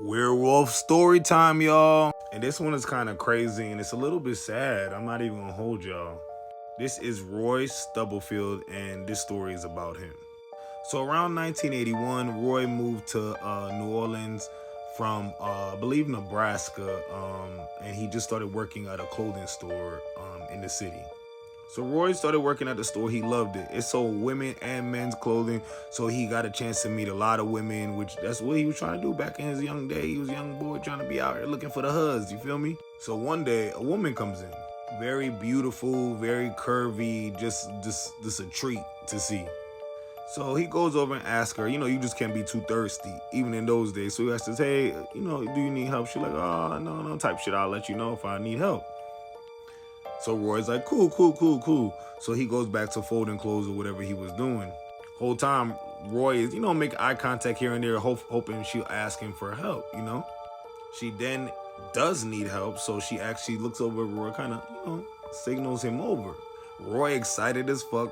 Werewolf story time, y'all. And this one is kind of crazy and it's a little bit sad. I'm not even gonna hold y'all. This is Roy Stubblefield and this story is about him. So around 1981, Roy moved to New Orleans from, I believe, Nebraska, and he just started working at a clothing store in the city. So Roy started working at the store. He loved it. It sold women and men's clothing. So he got a chance to meet a lot of women, which that's what he was trying to do back in his young day. He was a young boy trying to be out here looking for the huzz. You feel me? So one day a woman comes in. Very beautiful, very curvy, just a treat to see. So he goes over and asks her, you just can't be too thirsty, even in those days. So he asks, hey, do you need help? She's like, oh, no, type shit. I'll let you know if I need help. So Roy's like, cool. So he goes back to folding clothes or whatever he was doing. Whole time, Roy is, make eye contact here and there, hoping she'll ask him for help, She then does need help, so she actually looks over at Roy, kind of, signals him over. Roy, excited as fuck,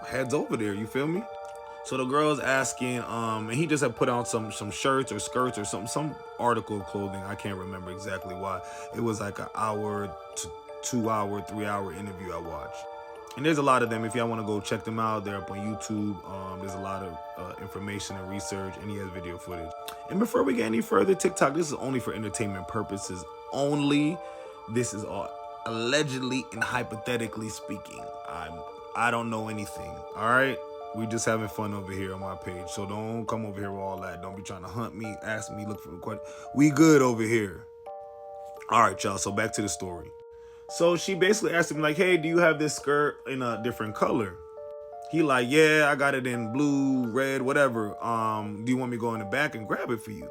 heads over there, you feel me? So the girl's asking, and he just had put on some shirts or skirts or some article of clothing. I can't remember exactly why. It was like an hour to 2 hour, 3 hour interview I watched. And there's a lot of them. If y'all want to go check them out, they're up on YouTube. There's a lot of information and research, and he has video footage. And before we get any further, TikTok, this is only for entertainment purposes only. This is all allegedly and hypothetically speaking. I don't know anything, all right? We just having fun over here on my page. So don't come over here with all that. Don't be trying to hunt me, ask me, look for a question. We good over here. All right, y'all. So back to the story. So she basically asked him, like, hey, do you have this skirt in a different color? He like, yeah, I got it in blue, red, whatever. Do you want me to go in the back and grab it for you?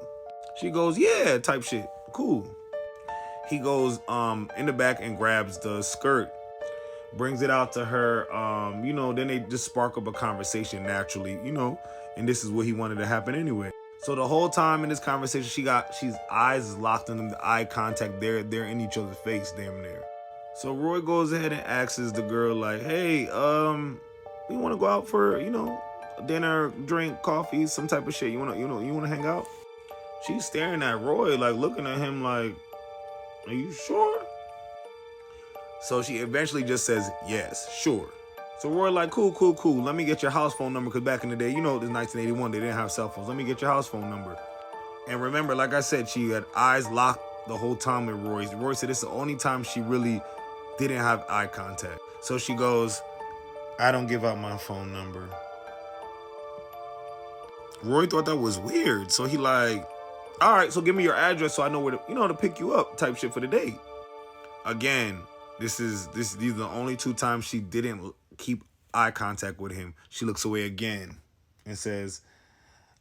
She goes, yeah, type shit. Cool. He goes in the back and grabs the skirt, brings it out to her. Then they just spark up a conversation naturally, and this is what he wanted to happen anyway. So the whole time in this conversation, she's eyes locked in them, the eye contact. They're in each other's face, damn near. So Roy goes ahead and asks the girl, like, hey, you want to go out for, dinner, drink, coffee, some type of shit? You want to hang out? She's staring at Roy, like, looking at him like, are you sure? So she eventually just says, yes, sure. So Roy like, cool. Let me get your house phone number, because back in the day, this 1981, they didn't have cell phones. Let me get your house phone number. And remember, like I said, she had eyes locked the whole time with Roy. Roy said this is the only time she really didn't have eye contact. So she goes, I don't give out my phone number. Roy thought that was weird. So he like, all right, so give me your address so I know where to, to pick you up type shit for the date. Again, these are the only two times she didn't keep eye contact with him. She looks away again and says,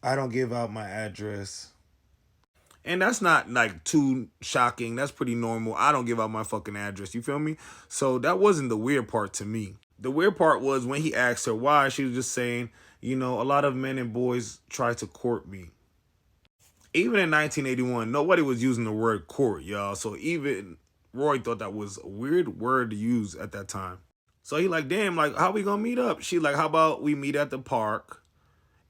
I don't give out my address. And that's not like too shocking. That's pretty normal. I don't give out my fucking address. You feel me? So that wasn't the weird part to me. The weird part was when he asked her why, she was just saying, a lot of men and boys try to court me. Even in 1981, nobody was using the word court, y'all. So even Roy thought that was a weird word to use at that time. So he like, damn, like, how we gonna meet up? She like, how about we meet at the park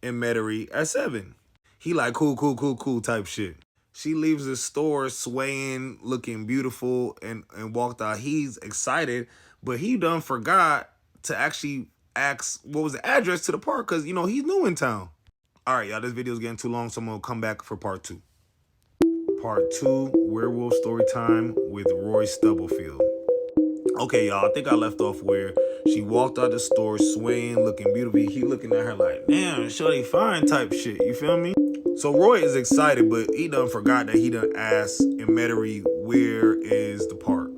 in Metairie at 7? He like, cool type shit. She leaves the store swaying, looking beautiful, and walked out. He's excited, but he done forgot to actually ask what was the address to the park, because, he's new in town. All right, y'all, this video is getting too long, so I'm going to come back for part 2. Part 2, Werewolf story time with Roy Stubblefield. Okay, y'all, I think I left off where she walked out the store swaying, looking beautiful. He looking at her like, damn, shorty fine type shit, you feel me? So Roy is excited, but he done forgot that he done asked in Metairie, where is the park?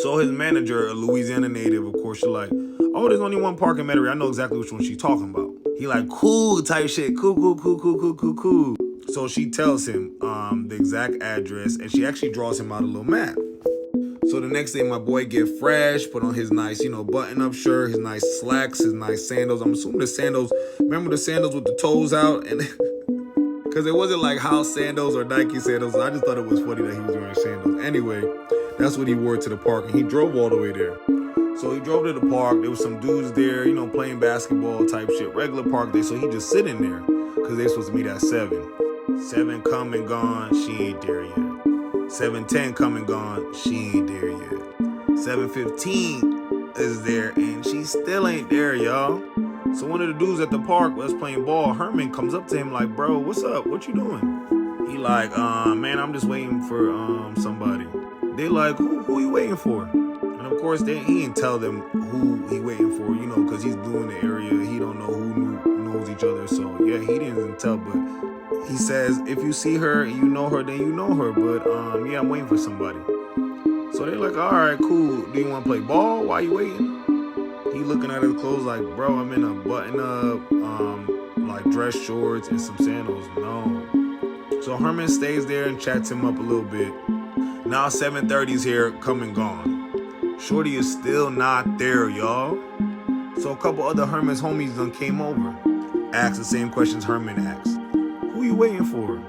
So his manager, a Louisiana native, of course, she's like, oh, there's only one park in Metairie. I know exactly which one she's talking about. He like, cool type shit, cool. So she tells him the exact address, and she actually draws him out a little map. So the next day, my boy get fresh, put on his nice, button-up shirt, his nice slacks, his nice sandals. I'm assuming the sandals, remember the sandals with the toes out? And because it wasn't like house sandals or Nike sandals. I just thought it was funny that he was wearing sandals. Anyway, that's what he wore to the park, and he drove all the way there. So he drove to the park. There was some dudes there, playing basketball type shit, regular park day. So he just sitting there because they supposed to meet at 7. 7 come and gone, she ain't there yet. 7:10 come and gone, she ain't there yet. 7:15 is there and she still ain't there, y'all. So one of the dudes at the park was playing ball. Herman comes up to him like, bro, what's up? What you doing? He like, man, I'm just waiting for somebody. They like, who you waiting for? And of course, he didn't tell them who he waiting for, you know, because he's doing the area. He don't know who knows each other. So yeah, he didn't tell, but he says, if you see her and you know her, then you know her. But yeah, I'm waiting for somebody. So they're like, all right, cool. Do you want to play ball? Why you waiting? He looking at his clothes like, bro, I'm in a button up, like dress shorts and some sandals. No. So Herman stays there and chats him up a little bit. Now 7:30's here, come and gone. Shorty is still not there, y'all. So a couple other Herman's homies done came over. Asked the same questions Herman asked. Who you waiting for?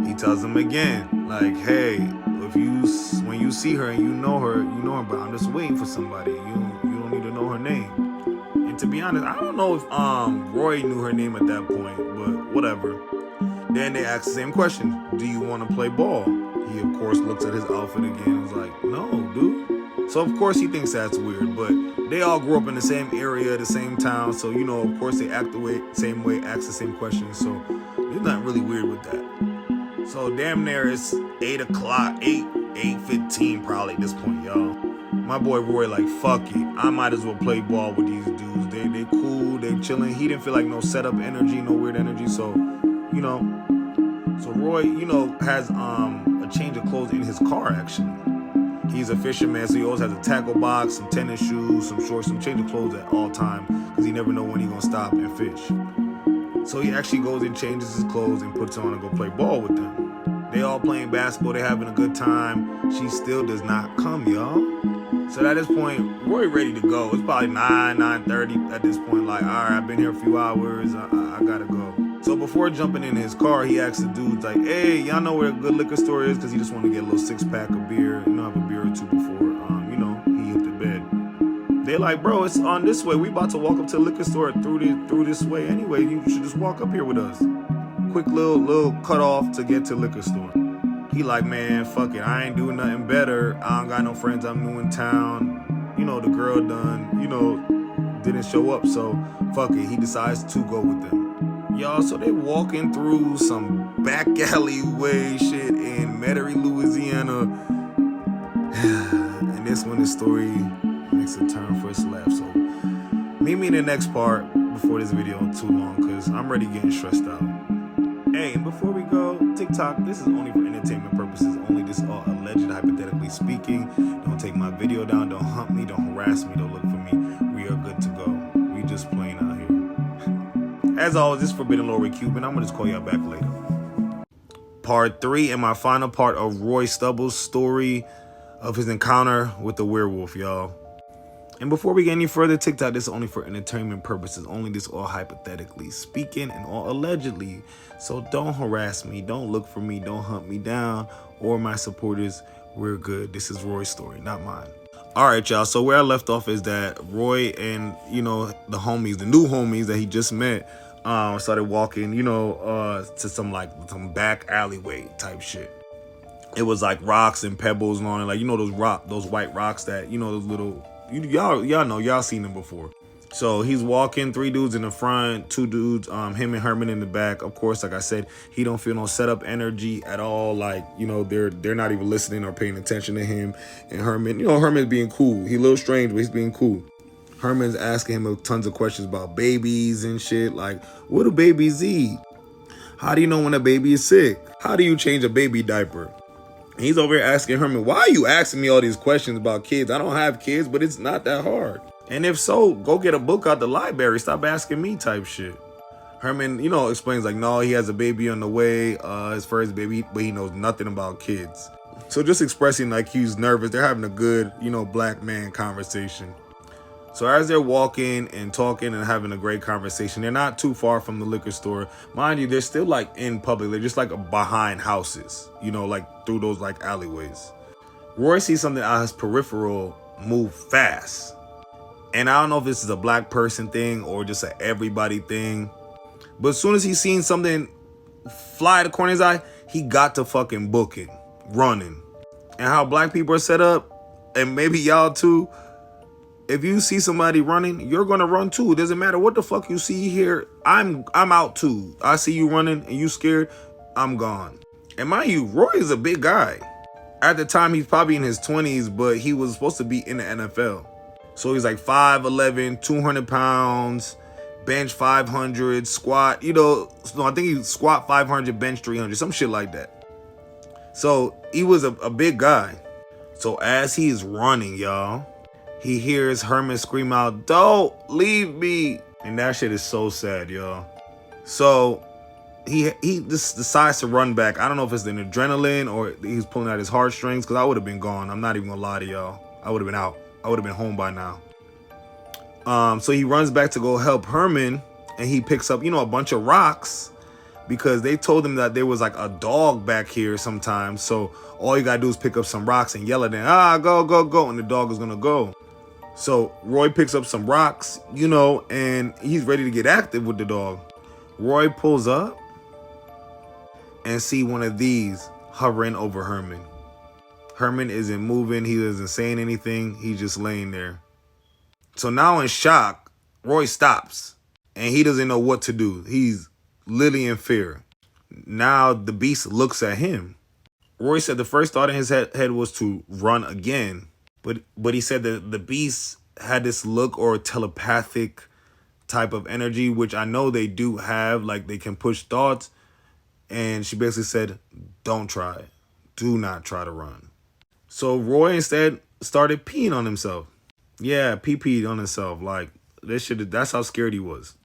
He tells them again, like, hey, when you see her and you know her, but I'm just waiting for somebody. You don't need to know her name. And to be honest, I don't know if Roy knew her name at that point, but whatever. Then they ask the same question. Do you want to play ball? He of course looks at his outfit again and was like, no, dude. So of course he thinks that's weird, but they all grew up in the same area, the same town, so you know, of course they act the same way, ask the same questions, so there's nothing really weird with that. So damn near it's 8 o'clock, 8:15 probably at this point, y'all. My boy Roy like, fuck it, I might as well play ball with these dudes. They cool, they chilling. He didn't feel like no setup energy, no weird energy, so you know. So Roy, you know, has a change of clothes in his car actually. He's a fisherman, so he always has a tackle box, some tennis shoes, some shorts, some change of clothes at all time, because he never know when he's gonna stop and fish. So he actually goes and changes his clothes and puts on and go play ball with them. They all playing basketball, they having a good time. She still does not come, y'all. So at this point, Roy ready to go. It's probably 9:30 at this point, like, all right, I've been here a few hours, I gotta go. So before jumping in his car, he asked the dudes like, hey, y'all know where a good liquor store is? Because he just wanted to get a little 6-pack of beer, you know, have a beer or two before, you know, he hit the bed. They like, bro, it's on this way. We about to walk up to the liquor store through this way anyway. You should just walk up here with us. Quick little cut off to get to the liquor store. He like, man, fuck it. I ain't doing nothing better. I don't got no friends. I'm new in town. You know, the girl done, you know, didn't show up. So fuck it. He decides to go with them. Y'all, so they walking through some back alleyway shit in Metairie, Louisiana. And this when the story makes a turn for its left. So meet me in the next part before this video too long, because I'm already getting stressed out. Hey, and before we go, TikTok, this is only for entertainment purposes only. This is all alleged, hypothetically speaking. Don't take my video down, don't hunt me, don't harass me, don't look for me. We are good to go. We just playing out here. As always, this is Forbidden Lord with Cuban. I'm going to just call y'all back later. Part 3 and my final part of Roy Stubble's story of his encounter with the werewolf, y'all. And before we get any further, TikTok, this is only for entertainment purposes only. This is all hypothetically speaking and all allegedly. So don't harass me. Don't look for me. Don't hunt me down or my supporters. We're good. This is Roy's story, not mine. All right, y'all. So where I left off is that Roy and, you know, the homies, the new homies that he just met, started walking, you know, to some back alleyway type shit. It was like rocks and pebbles and all that. Like, you know, those white rocks that, you know, those little, y'all know, y'all seen them before. So he's walking, 3 dudes in the front, 2 dudes, him and Herman in the back. Of course, like I said, he don't feel no setup energy at all. Like, you know, they're not even listening or paying attention to him. And Herman, you know, Herman's being cool. He a little strange, but he's being cool. Herman's asking him tons of questions about babies and shit. Like, what do babies eat? How do you know when a baby is sick? How do you change a baby diaper? And he's over here asking Herman, why are you asking me all these questions about kids? I don't have kids, but it's not that hard. And if so, go get a book out the library. Stop asking me type shit. Herman, you know, explains like, no, he has a baby on the way, his first baby, but he knows nothing about kids. So just expressing like he's nervous. They're having a good, you know, black man conversation. So as they're walking and talking and having a great conversation, they're not too far from the liquor store. Mind you, they're still like in public. They're just like behind houses, you know, like through those like alleyways. Roy sees something out his peripheral move fast. And I don't know if this is a black person thing or just an everybody thing. But as soon as he's seen something fly to the corner of his eye, he got to fucking book it, running. And how black people are set up, and maybe y'all too, if you see somebody running, you're gonna run too. It doesn't matter what the fuck you see here. I'm out too. I see you running and you scared, I'm gone. And mind you, Roy is a big guy. At the time, he's probably in his 20s, but he was supposed to be in the NFL. So he's like 5'11", 200 pounds, bench 500, squat, no, I think he squat 500, bench 300, some shit like that. So he was a big guy. So as he's running, y'all, he hears Herman scream out, "Don't leave me." And that shit is so sad, y'all. So he just decides to run back. I don't know if it's an adrenaline or he's pulling out his heartstrings, because I would have been gone. I'm not even gonna lie to y'all. I would have been out. I would have been home by now. So he runs back to go help Herman, and he picks up, a bunch of rocks, because they told him that there was like a dog back here sometimes. So all you gotta do is pick up some rocks and yell at them, go, go, go, and the dog is gonna go. So Roy picks up some rocks, and he's ready to get active with the dog. Roy pulls up and see one of these hovering over Herman. Herman isn't moving. He isn't saying anything. He's just laying there. So now in shock, Roy stops and he doesn't know what to do. He's literally in fear. Now the beast looks at him. Roy said the first thought in his head was to run again. But he said that the beast had this look or telepathic type of energy, which I know they do have, like they can push thoughts. And she basically said, don't try it. Do not try to run. So Roy instead started peeing on himself. Yeah, peed on himself. Like, that's how scared he was.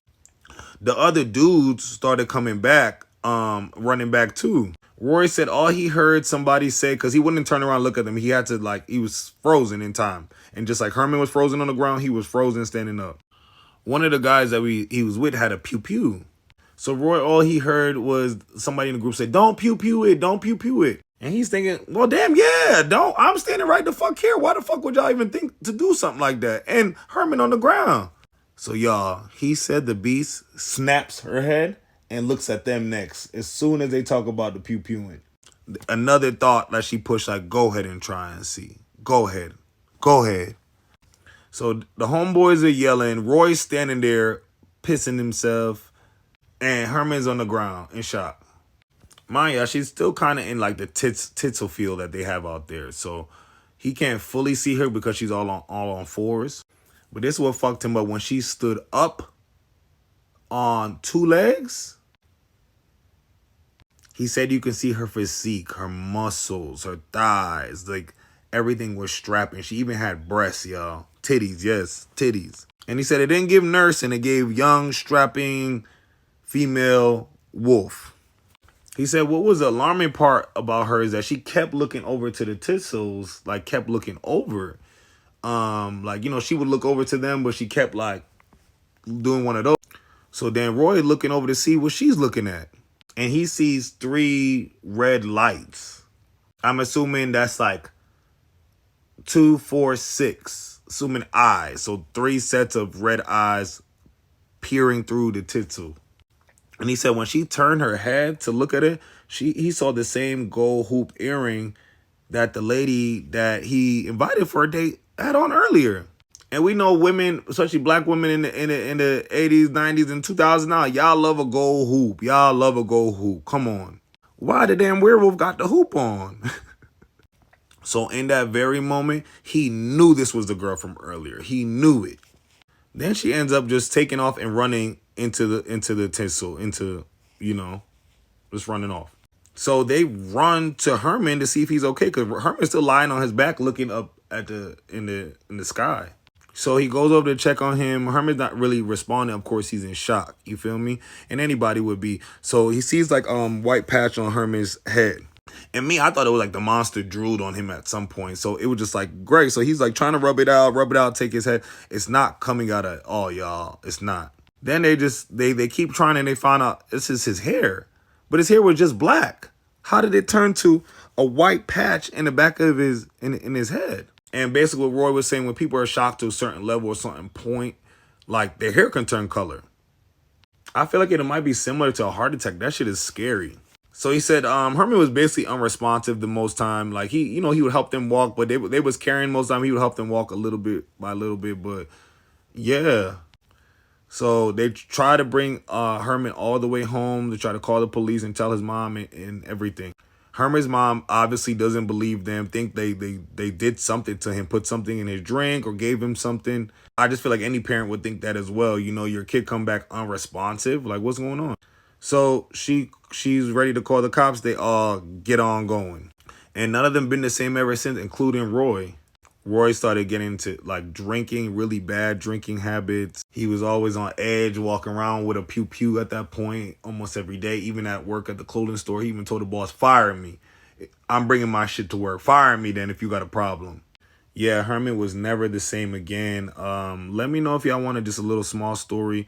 The other dudes started coming back, running back too. Roy said all he heard somebody say, because he wouldn't turn around and look at them. He had to, he was frozen in time. And just like Herman was frozen on the ground, he was frozen standing up. One of the guys that he was with had a pew-pew. So Roy, all he heard was somebody in the group say, "Don't pew-pew it, don't pew-pew it." And he's thinking, well, damn, yeah, don't. I'm standing right the fuck here. Why the fuck would y'all even think to do something like that? And Herman on the ground. So y'all, he said the beast snaps her head and looks at them next as soon as they talk about the pew-pewing. Another thought that she pushed, like, go ahead and try and see. Go ahead. Go ahead. So the homeboys are yelling. Roy's standing there pissing himself. And Herman's on the ground in shock. Mind you, she's still kind of in like the Stubblefield that they have out there. So he can't fully see her because she's all on fours. But this is what fucked him up. When she stood up on two legs, he said you can see her physique, her muscles, her thighs, like everything was strapping. She even had breasts, y'all. Titties, yes, titties. And he said it didn't give nurse and it gave young, strapping female wolf. He said what was the alarming part about her is that she kept looking over to the tissels, like kept looking over. She would look over to them, but she kept like doing one of those. So then Roy looking over to see what she's looking at. And he sees 3 red lights. I'm assuming that's like 2, 4, 6. Assuming eyes. So 3 sets of red eyes peering through the tittle. And he said when she turned her head to look at it, he saw the same gold hoop earring that the lady that he invited for a date had on earlier. And we know women, especially black women in the 80s, 90s, and 2000s now, y'all love a gold hoop. Y'all love a gold hoop. Come on. Why the damn werewolf got the hoop on? So in that very moment, he knew this was the girl from earlier. He knew it. Then she ends up just taking off and running into the tinsel, just running off. So they run to Herman to see if he's okay, because Herman's still lying on his back looking up at in the sky. So he goes over to check on him. Herman's not really responding. Of course, he's in shock. You feel me? And anybody would be. So he sees like white patch on Herman's head. And I thought it was like the monster drooled on him at some point. So it was just like, great. So he's like trying to rub it out, take his head. It's not coming out at all, y'all. It's not. Then they keep trying and they find out this is his hair. But his hair was just black. How did it turn to a white patch in the back of his head? And basically what Roy was saying, when people are shocked to a certain level or certain point, like their hair can turn color. I feel like it might be similar to a heart attack. That shit is scary. So he said Herman was basically unresponsive the most time. Like he would help them walk, but they was carrying most time. He would help them walk a little bit by little bit, but yeah. So they try to bring Herman all the way home to try to call the police and tell his mom and everything. Herman's mom obviously doesn't believe them, think they did something to him, put something in his drink or gave him something. I just feel like any parent would think that as well. You know, your kid come back unresponsive. Like, what's going on? So she's ready to call the cops. They all get on going. And none of them been the same ever since, including Roy. Roy started getting into like drinking, really bad drinking habits. He was always on edge, walking around with a pew pew at that point almost every day. Even at work at the clothing store, he even told the boss, "Fire me. I'm bringing my shit to work. Fire me then if you got a problem." Yeah, Herman was never the same again. Let me know if y'all wanted just a little small story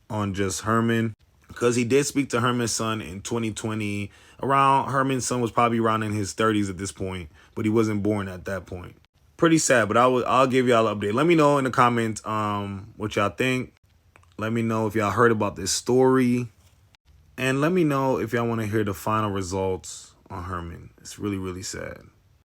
on just Herman, because he did speak to Herman's son in 2020. Around Herman's son was probably around in his 30s at this point, but he wasn't born at that point. Pretty sad, but I'll give y'all an update. Let me know in the comments what y'all think. Let me know if y'all heard about this story, and let me know if y'all want to hear the final results on Herman. It's really, really sad.